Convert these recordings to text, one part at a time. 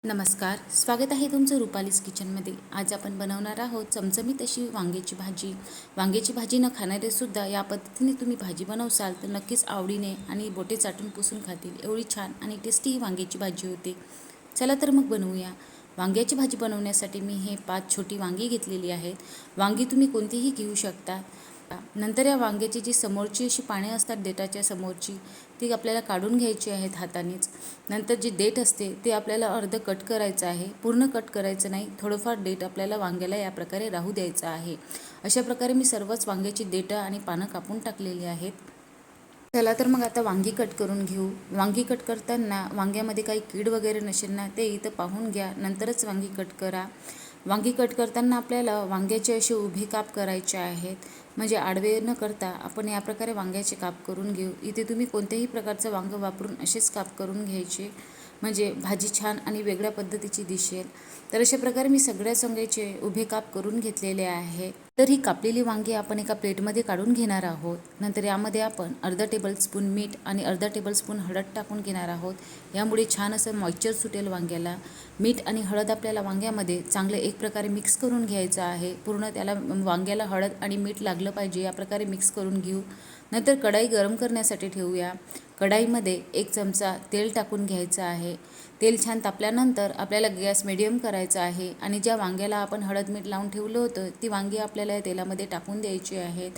नमस्कार, स्वागत आहे तुमचं रुपालीज किचनमध्ये. आज आपण बनवणार आहोत चमचमीत अशी वांग्याची भाजी. वांग्याची भाजी न खाणारेसुद्धा या पद्धतीने तुम्ही भाजी बनवसाल तर नक्कीच आवडीने आणि बोटे चाटून पुसून खातील. एवढी छान आणि टेस्टी ही वांग्याची भाजी होते. चला तर मग बनवूया. वांग्याची भाजी बनवण्यासाठी मी हे 5 छोटी वांगी घेतलेली आहेत. वांगी तुम्ही कोणतीही घेऊ शकता. नंतर या वांग्याची जी समोरची अशी पाने असतात देठाच्या समोरची, ती आपल्याला काढून घ्यायची आहेत हातानेच. नंतर जे देठ असते ते आपल्याला अर्ध कट करायचं आहे, पूर्ण कट करायचं नाही. थोडंफार देठ आपल्याला वांग्याला या प्रकारे राहू द्यायचं आहे. अशा प्रकारे मी सर्वच वांग्याची देठं आणि पानं कापून टाकलेली आहेत. चला तर मग आता वांगी कट करून घेऊ. वांगी कट करताना वांग्यामध्ये काही कीड वगैरे नसेल ना ते इथं पाहून घ्या, नंतरच वांगी कट करा. वांगी कट करताना आपल्याला वांग्याचे असे उभे काप करायचे आहेत, म्हणजे आडवे न करता आपण या प्रकारे वांग्याचे काप करून घेऊ. इथे तुम्ही कोणत्याही प्रकारचं वांगं वापरून असेच काप करून घ्यायचे, म्हणजे भाजी छान आणि वेगळ्या पद्धतीची दिसेल. तर अशा प्रकारे मी सगळ्याच वांग्याचे उभे काप करून घेतलेले आहे. तर ही कापलेली वांगी आपण एका प्लेटमध्ये काढून घेणार आहोत. नंतर यामध्ये आपण अर्धा टेबलस्पून मीठ आणि अर्धा टेबलस्पून हळद टाकून घेणार आहोत. यामुळे छान असं मॉइश्चर सुटेल वांग्याला. मीठ आणि हळद आपल्याला वांग्यामध्ये चांगले एक प्रकारे मिक्स करून घ्यायचं आहे. पूर्ण त्याला वांग्याला हळद आणि मीठ लागलं पाहिजे या प्रकारे मिक्स करून घेऊ. नंतर कढाई गरम करण्यासाठी ठेवूया. कढाईमध्ये 1 चमचा तेल टाकून घ्यायचं आहे. तेल छान तापल्यानंतर आपल्याला गॅस मिडियम करायचा आहे आणि ज्या वांग्याला आपण हळद मीठ लावून ठेवलं होतं ती वांगी आपल्याला या तेलामध्ये टाकून द्यायची आहेत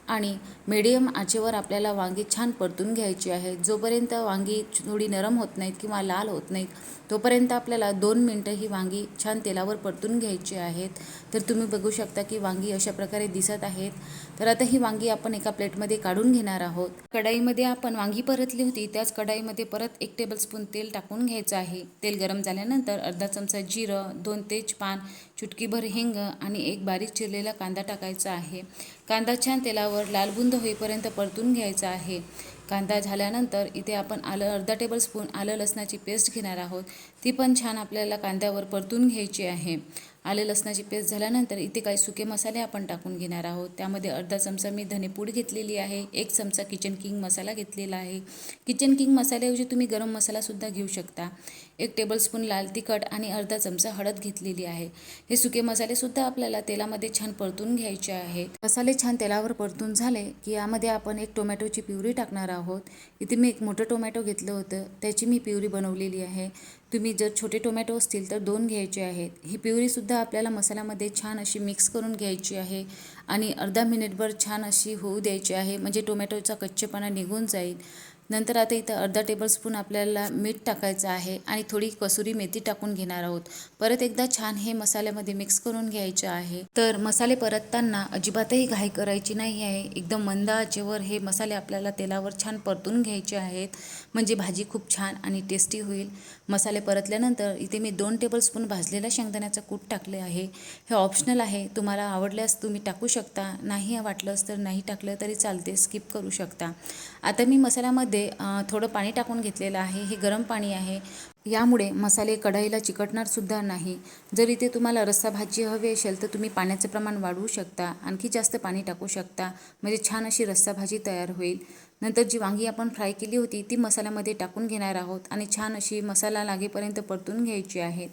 आणि मीडियम आचेवर आपल्याला वांगी छान परतून घ्यायची आहेत. जोपर्यंत वांगी थोडी नरम होत नाहीत किंवा लाल होत नाहीत तोपर्यंत आपल्याला 2 मिनटं ही वांगी छान तेलावर परतून घ्यायची आहेत. तर तुम्ही बघू शकता की वांगी अशा प्रकारे दिसत आहेत. तर आता ही वांगी आपण एका प्लेटमध्ये काढून घेणार आहोत. कढाईमध्ये आपण वांगी परतली होती त्याच कढाईमध्ये परत 1 टेबलस्पून तेल टाकून घ्यायचं आहे. तेल गरम झाल्यानंतर अर्धा चमचा जिरं, 2 तेजपान, चुटकीभर हिंग आणि 1 बारीक चिरलेला कांदा टाकायचा आहे. कांदा छान तेलावर लालबुंद होईपर्यंत परतून घ्यायचा आहे. कांदा झाल्यानंतर इथे आपण अर्धा टेबलस्पून आलं लसणाची पेस्ट घेणार आहोत. ती पण छान आपल्याला कांद्यावर परतून घ्यायची आहे. आले लसणाची पेस्ट झाल्यानंतर इथे काही सुके मसाले आपण टाकून घेणार आहोत. त्यामध्ये अर्धा चमचा मी धनेपूड घेतलेली आहे, 1 चमचा किचन किंग मसाला घेतलेला आहे. किचन किंग मसाल्याऐवजी तुम्ही गरम मसालासुद्धा घेऊ शकता. 1 टेबलस्पून लाल तिखट आणि अर्धा चमचा हळद घेतलेली आहे. हे सुके मसालेसुद्धा आपल्याला तेलामध्ये छान परतून घ्यायचे आहेत. मसाले छान तेलावर परतून झाले की यामध्ये आपण 1 टोमॅटोची प्युरी टाकणार आहोत. इथे मी 1 मोठं टोमॅटो घेतलं होतं, त्याची मी प्युरी बनवलेली आहे. तुम्ही जर छोटे टोमॅटो असतील तर 2 घ्यायचे आहेत. ही प्युरीसुद्धा आपल्याला मसाल्यामध्ये छान अशी मिक्स करून घ्यायची आहे आणि अर्धा मिनिटभर छान अशी होऊ द्यायची आहे, म्हणजे टोमॅटोचा कच्चेपणा निघून जाईल. नंतर आता इथं अर्धा टेबलस्पून आपल्याला मीठ टाकायचं आहे आणि थोडी कसुरी मेथी टाकून घेणार आहोत. परत एकदा छान हे मसाल्यामध्ये मिक्स करून घ्यायचे आहे. तर मसाले परतताना अजिबातही घाई करायची नाही आहे. एकदम मंद आचेवर हे मसाले आपल्याला तेलावर छान परतून घ्यायचे आहेत, म्हणजे भाजी खूप छान आणि टेस्टी होईल. मसाले परतल्यानंतर इथे मी 2 टेबलस्पून भाजलेला शेंगदाण्याचं कूट टाकले आहे. हे ऑप्शनल आहे, तुम्हाला आवडल्यास तुम्ही टाकू शकता, नाही वाटलंच तर नाही टाकलं तरी चालते, स्किप करू शकता. आता मी मसाल्यामध्ये थोडं पाणी टाकून घेतलेलं आहे. हे गरम पाणी आहे, यामुळे मसाले कढईला चिकटणारसुद्धा नाही. जर इथे तुम्हाला रस्सा भाजी हवी असेल तर तुम्ही पाण्याचं प्रमाण वाढवू शकता, आणखी जास्त पाणी टाकू शकता, म्हणजे छान अशी रस्सा भाजी तयार होईल. नंतर जी वांगी आपण फ्राय केली होती ती मसाल्यामध्ये टाकून घेणार आहोत आणि छान अशी मसाला लागेपर्यंत परतून घ्यायची आहेत.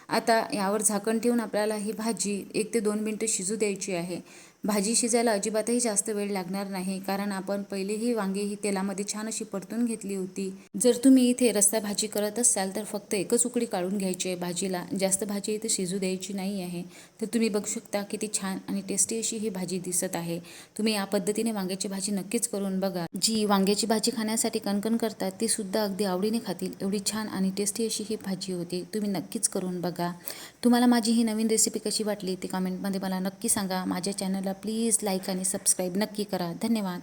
आता यावर झाकण ठेवून आपल्याला ही भाजी 1 ते 2 मिनटं शिजू द्यायची आहे. भाजी शिजायला अजिबातही जास्त वेळ लागणार नाही, कारण आपण पहिले ही वांगी ही तेलामध्ये छान अशी परतून घेतली होती. जर तुम्ही इथे रस्सा भाजी करत असाल तर फक्त 1च उकळी काढून घ्यायची आहे भाजीला, जास्त भाजी इथे शिजू द्यायची नाही आहे. तर तुम्ही बघू शकता किती छान आणि टेस्टी अशी ही भाजी दिसत आहे. तुम्ही या पद्धतीने वांग्याची भाजी नक्कीच करून बघा. जी वांग्याची भाजी खाण्यासाठी कणकण करतात ती सुद्धा अगदी आवडीने खातील, एवढी छान आणि टेस्टी अशी ही भाजी होती. तुम्ही नक्कीच करून बघा. तुम्हाला माझी ही नवीन रेसिपी कशी वाटली ती कमेंटमध्ये मला नक्की सांगा. माझ्या चॅनलला प्लीज लाईक आणि सबस्क्राईब नक्की करा. धन्यवाद.